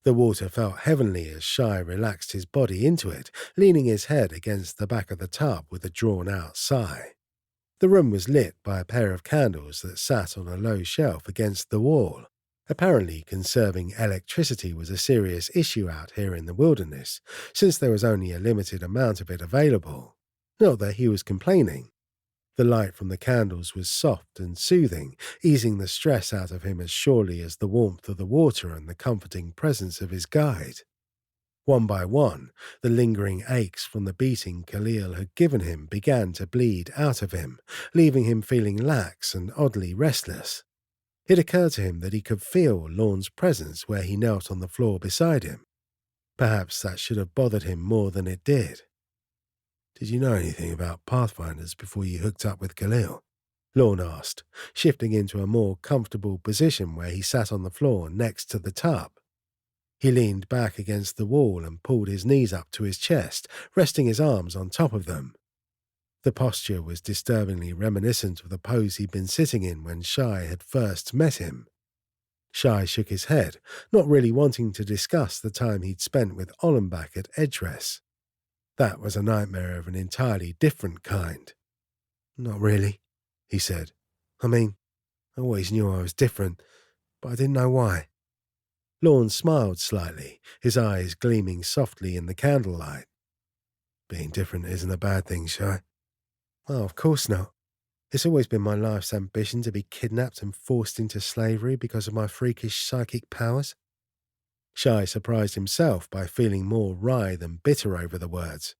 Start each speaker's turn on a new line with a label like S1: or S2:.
S1: The water felt heavenly as Shai relaxed his body into it, leaning his head against the back of the tub with a drawn-out sigh. The room was lit by a pair of candles that sat on a low shelf against the wall. Apparently, conserving electricity was a serious issue out here in the wilderness, since there was only a limited amount of it available. Not that he was complaining. The light from the candles was soft and soothing, easing the stress out of him as surely as the warmth of the water and the comforting presence of his guide. One by one, the lingering aches from the beating Khalil had given him began to bleed out of him, leaving him feeling lax and oddly restless. It occurred to him that he could feel Lorne's presence where he knelt on the floor beside him. Perhaps that should have bothered him more than it did. "Did you know anything about Pathfinders before you hooked up with Khalil?" Lorne asked, shifting into a more comfortable position where he sat on the floor next to the tub. He leaned back against the wall and pulled his knees up to his chest, resting his arms on top of them. The posture was disturbingly reminiscent of the pose he'd been sitting in when Shai had first met him. Shai shook his head, not really wanting to discuss the time he'd spent with Ollenbach at Edgeress. That was a nightmare of an entirely different kind. "Not really," he said. "I mean, I always knew I was different, but I didn't know why." Lorne smiled slightly, his eyes gleaming softly in the candlelight. "Being different isn't a bad thing, Shai." "Oh, of course not. It's always been my life's ambition to be kidnapped and forced into slavery because of my freakish psychic powers." Shai surprised himself by feeling more wry than bitter over the words.